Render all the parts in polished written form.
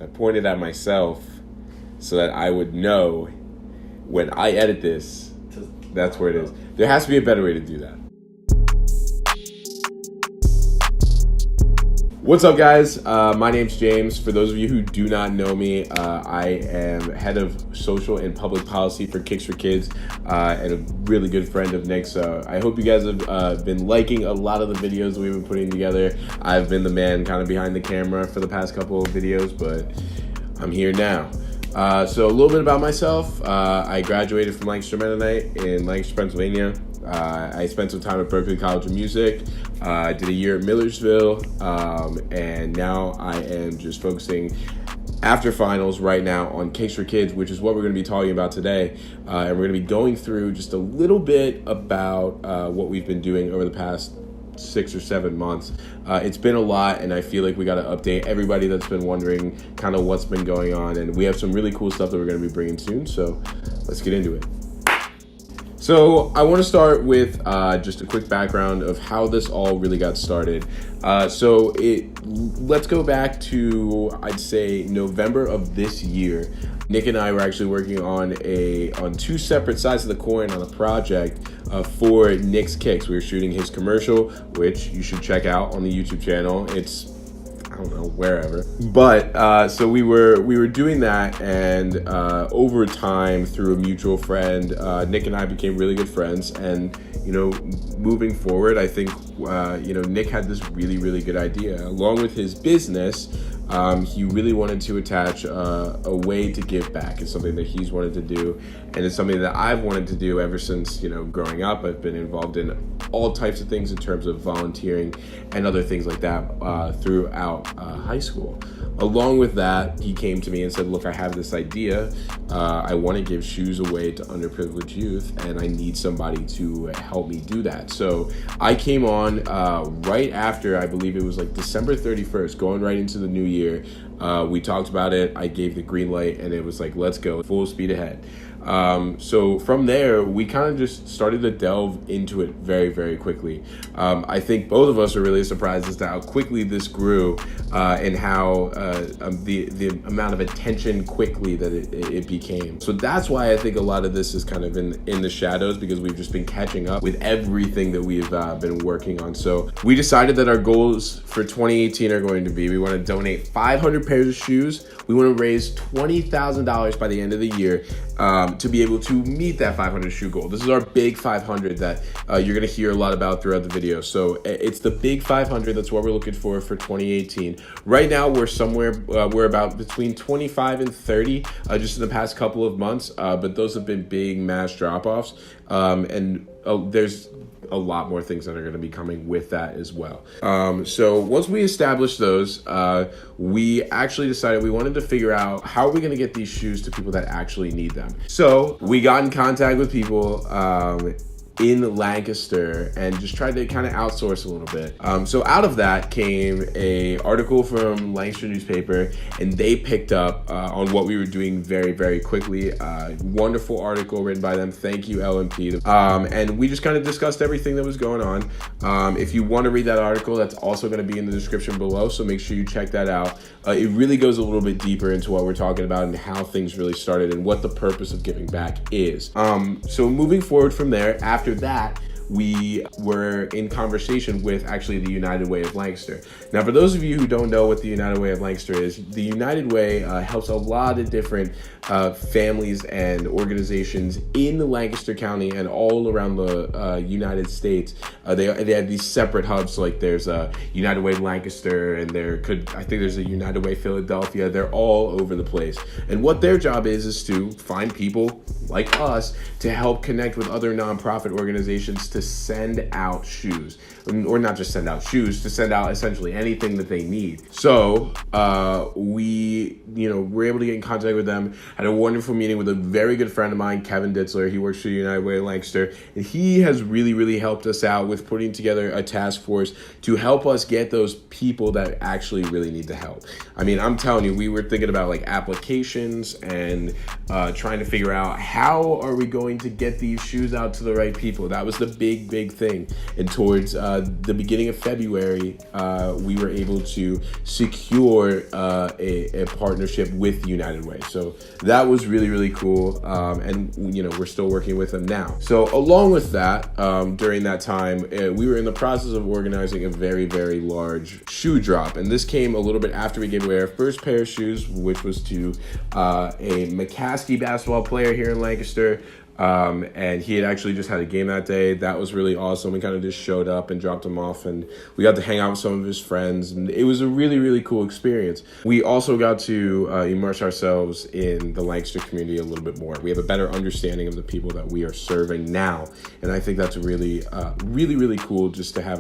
I pointed at myself so that I would know when I edit this, that's where it is. There has to be a better way to do that. What's up, guys? My name's James. For those of you who do not know me, I am head of social and public policy for Kix For Kids and a really good friend of Nick's. So I hope you guys have been liking a lot of the videos we've been putting together. I've been the man kind of behind the camera for the past couple of videos, but I'm here now. So a little bit about myself. I graduated from Lancaster Mennonite in Lancaster, Pennsylvania. I spent some time at Berklee College of Music. I did a year at Millersville, and now I am just focusing after finals right now on Kix For Kids, which is what we're going to be talking about today. And we're going to be going through just a little bit about what we've been doing over the past 6 or 7 months. It's been a lot, and I feel like we got to update everybody that's been wondering kind of what's been going on, and we have some really cool stuff that we're going to be bringing soon, so let's get into it. So I want to start with just a quick background of how this all really got started. Let's go back to, I'd say, November of this year. Nick and I were actually working on two separate sides of the coin on a project for Nick's Kix. We were shooting his commercial, which you should check out on the YouTube channel. It's, I don't know, wherever. But so we were doing that, and over time, through a mutual friend, Nick and I became really good friends. And moving forward, I think Nick had this really good idea. Along with his business, he really wanted to attach a way to give back. It's something that he's wanted to do, and it's something that I've wanted to do ever since growing up. I've been involved in all types of things in terms of volunteering and other things like that throughout high school. Along with that, he came to me and said, look, I have this idea. I want to give shoes away to underprivileged youth, and I need somebody to help me do that. So I came on right after, I believe it was like December 31st, going right into the new year. We talked about it. I gave the green light, and it was like, let's go, full speed ahead. So from there, we kind of just started to delve into it very quickly. I think both of us are really surprised as to how quickly this grew and how the amount of attention quickly that it became. So that's why I think a lot of this is kind of in the shadows, because we've just been catching up with everything that we've been working on. So we decided that our goals for 2018 are going to be, we want to donate 500 pairs of shoes. We want to raise $20,000 by the end of the year to be able to meet that 500 shoe goal. This is our big 500 that you're going to hear a lot about throughout the video. So it's the big 500. That's what we're looking for 2018. Right now, we're about between 25 and 30 just in the past couple of months. But those have been big mass drop-offs. And there's a lot more things that are going to be coming with that as well. So once we established those, we actually decided we wanted to figure out how are we going to get these shoes to people that actually need them. So we got in contact with people in Lancaster and just tried to kind of outsource a little bit. So out of that came a article from Lancaster newspaper, and they picked up on what we were doing very quickly. Wonderful article written by them. Thank you, LMP. And we just kind of discussed everything that was going on. If you want to read that article, that's also going to be in the description below, so make sure you check that out. It really goes a little bit deeper into what we're talking about and how things really started and what the purpose of giving back is. So moving forward from there, after that, we were in conversation with actually the United Way of Lancaster. Now, for those of you who don't know what the United Way of Lancaster is, the United Way helps a lot of different families and organizations in Lancaster County and all around the United States. They have these separate hubs, so like there's a United Way Lancaster, and I think there's a United Way Philadelphia. They're all over the place. And what their job is to find people like us to help connect with other nonprofit organizations to send out shoes, or not just send out shoes, to send out essentially anything that they need. So we were able to get in contact with them. Had a wonderful meeting with a very good friend of mine, Kevin Ditzler. He works for the United Way of Lancaster, and he has really helped us out with putting together a task force to help us get those people that actually really need the help. I mean, I'm telling you, we were thinking about like applications and trying to figure out how are we going to get these shoes out to the right people. That was the big big thing. And towards the beginning of February, we were able to secure a partnership with United Way. So that was really cool. And we're still working with them now. So along with that, during that time, we were in the process of organizing a very large shoe drop. And this came a little bit after we gave away our first pair of shoes, which was to a McCaskey basketball player here in Lancaster. And he had actually just had a game that day. That was really awesome. We kind of just showed up and dropped him off, and we got to hang out with some of his friends, and it was a really cool experience. We also got to immerse ourselves in the Lancaster community a little bit more. We have a better understanding of the people that we are serving now, and I think that's really cool just to have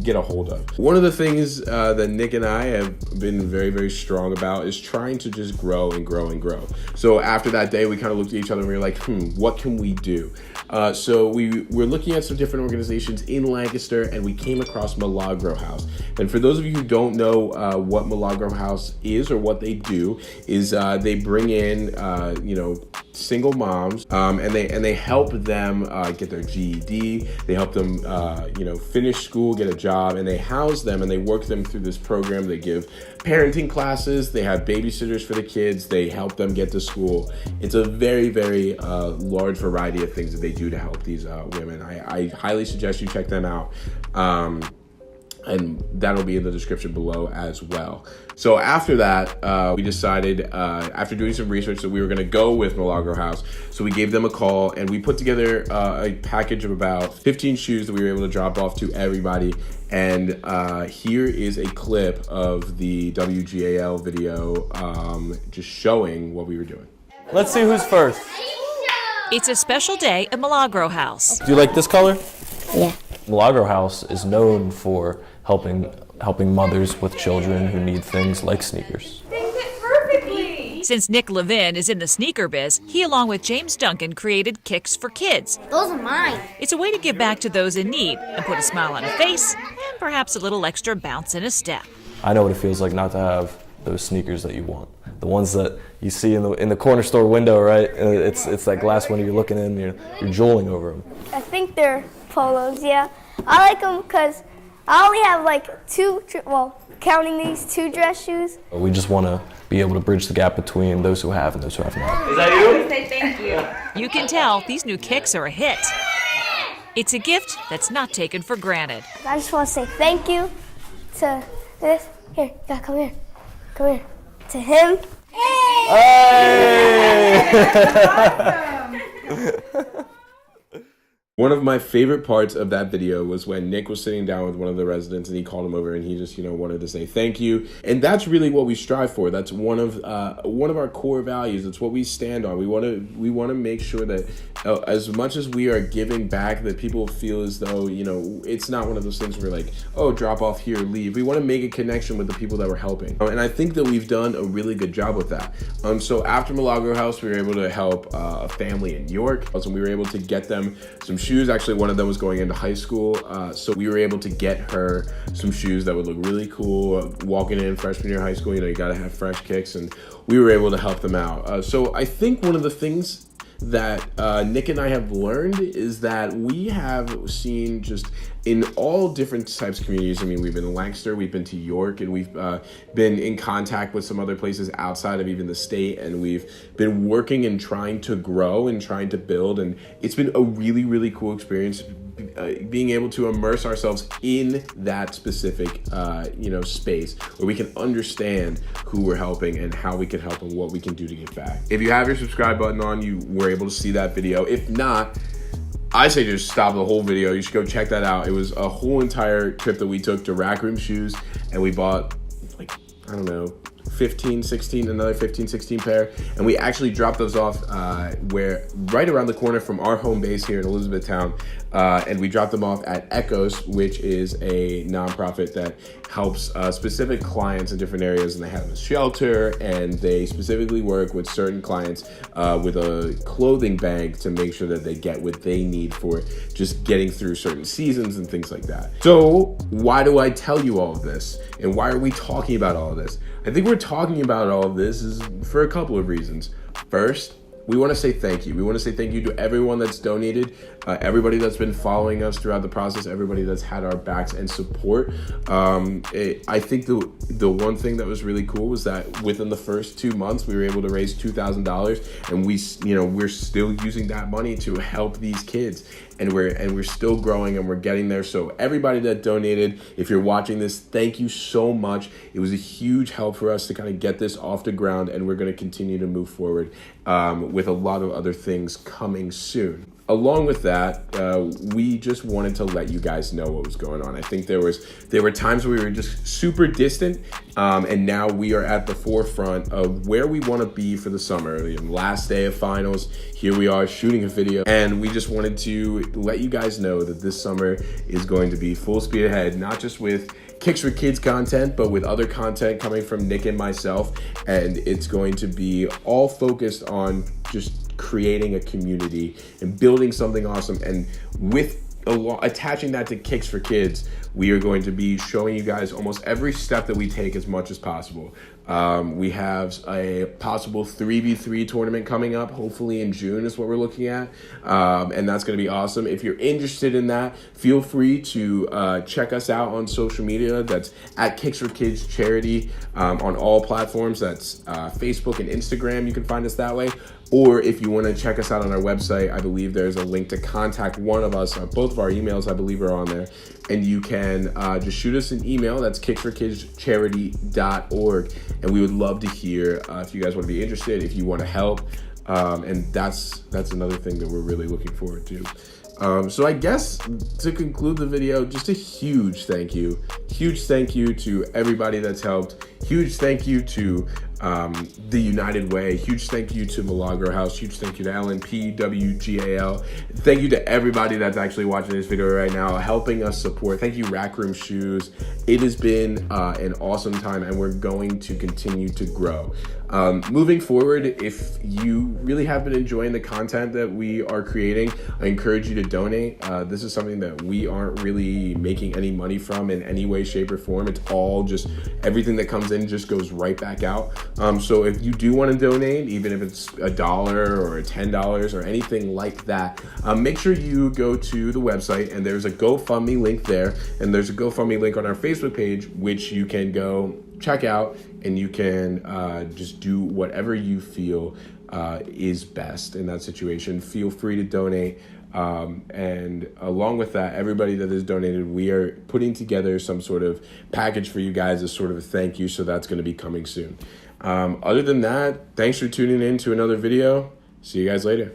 get a hold of. One of the things that Nick and I have been very strong about is trying to just grow and grow. So after that day, we kind of looked at each other and we were like, what can we do? So we were looking at some different organizations in Lancaster, and we came across Milagro House. And for those of you who don't know what Milagro House is or what they do, is they bring in single moms, and they help them get their GED. They help them finish school, get a job, and they house them and they work them through this program. They give parenting classes. They have babysitters for the kids. They help them get to school. It's a very large variety of things that they do to help these women. I highly suggest you check them out. And that'll be in the description below as well. So after that, we decided, after doing some research, that we were gonna go with Milagro House. So we gave them a call, and we put together a package of about 15 shoes that we were able to drop off to everybody. And here is a clip of the WGAL video just showing what we were doing. Let's see who's first. It's a special day at Milagro House. Do you like this color? Yeah. Milagro House is known for helping mothers with children who need things like sneakers. They fit perfectly. Since Nick Levin is in the sneaker biz, he along with James Duncan created Kix For Kids. Those are mine. It's a way to give back to those in need and put a smile on a face and perhaps a little extra bounce in a step. I know what it feels like not to have those sneakers that you want. The ones that you see in the corner store window, right? And it's that glass window you're looking in, you're drooling over them. I think they're polos, yeah. I like them because I only have like two, counting these, 2 dress shoes. We just want to be able to bridge the gap between those who have and those who have not. Is that you? Say thank you. You can tell these new Kicks are a hit. It's a gift that's not taken for granted. I just want to say thank you to this. Here, yeah, come here. To him. One of my favorite parts of that video was when Nick was sitting down with one of the residents and he called him over and he just, wanted to say thank you. And that's really what we strive for. That's one of our core values. It's what we stand on. We want to make sure that as much as we are giving back, that people feel as though, it's not one of those things where we're like, oh, drop off here, leave. We want to make a connection with the people that we're helping. And I think that we've done a really good job with that. So after Milagro House, we were able to help a family in York. So we were able to get them some shoes. Actually, one of them was going into high school. So we were able to get her some shoes that would look really cool. Walking in freshman year of high school, you got to have fresh kicks, and we were able to help them out. So I think one of the things that Nick and I have learned is that we have seen just in all different types of communities. I mean, we've been in Lancaster, we've been to York, and we've been in contact with some other places outside of even the state, and we've been working and trying to grow and trying to build, and it's been a really cool experience being able to immerse ourselves in that specific space where we can understand who we're helping and how we can help and what we can do to give back. If you have your subscribe button on, you were able to see that video. If not, I say just stop the whole video. You should go check that out. It was a whole entire trip that we took to Rack Room Shoes, and we bought another 15, 16 pair, and we actually dropped those off right around the corner from our home base here in Elizabethtown, and we dropped them off at Echoes, which is a nonprofit that helps specific clients in different areas, and they have a shelter, and they specifically work with certain clients with a clothing bank to make sure that they get what they need for just getting through certain seasons and things like that. So why do I tell you all of this, and why are we talking about all of this? I think we're talking about all of this is for a couple of reasons. First, we want to say thank you. We want to say thank you to everyone that's donated, everybody that's been following us throughout the process, everybody that's had our backs and support. I think the one thing that was really cool was that within the first 2 months, we were able to raise $2,000, and we're still using that money to help these kids, and we're still growing, and we're getting there. So everybody that donated, if you're watching this, thank you so much. It was a huge help for us to kind of get this off the ground, and we're going to continue to move forward with a lot of other things coming soon. Along with that, we just wanted to let you guys know what was going on. I think there were times where we were just super distant, and now we are at the forefront of where we want to be for the summer. The last day of finals, here we are shooting a video, and we just wanted to let you guys know that this summer is going to be full speed ahead, not just with Kix For Kids content, but with other content coming from Nick and myself, and it's going to be all focused on just creating a community and building something awesome. And with attaching that to Kix For Kids, we are going to be showing you guys almost every step that we take as much as possible. We have a possible 3v3 tournament coming up, hopefully in June is what we're looking at, and that's going to be awesome. If you're interested in that, feel free to check us out on social media. That's at Kix For Kids Charity on all platforms. That's Facebook and Instagram. You can find us that way. Or if you want to check us out on our website, I believe there's a link to contact one of us. Both of our emails, I believe, are on there. And you can just shoot us an email. That's kixforkidscharity.org. And we would love to hear if you guys want to be interested, if you want to help. And that's another thing that we're really looking forward to. So I guess to conclude the video, just a huge thank you. Huge thank you to everybody that's helped. Huge thank you to the United Way. Huge thank you to Milagro House. Huge thank you to LNP, WGAL. Thank you to everybody that's actually watching this video right now, helping us support. Thank you, Rack Room Shoes. It has been an awesome time, and we're going to continue to grow. Moving forward, if you really have been enjoying the content that we are creating, I encourage you to donate. This is something that we aren't really making any money from in any way, shape, or form. It's all just everything that comes in just goes right back out. So if you do want to donate, even if it's $1 or $10 or anything like that, make sure you go to the website, and there's a GoFundMe link there, and there's a GoFundMe link on our Facebook page, which you can go check out, and you can just do whatever you feel is best in that situation. Feel free to donate. And along with that, everybody that has donated, we are putting together some sort of package for you guys as sort of a thank you. So that's going to be coming soon. Other than that, thanks for tuning in to another video. See you guys later.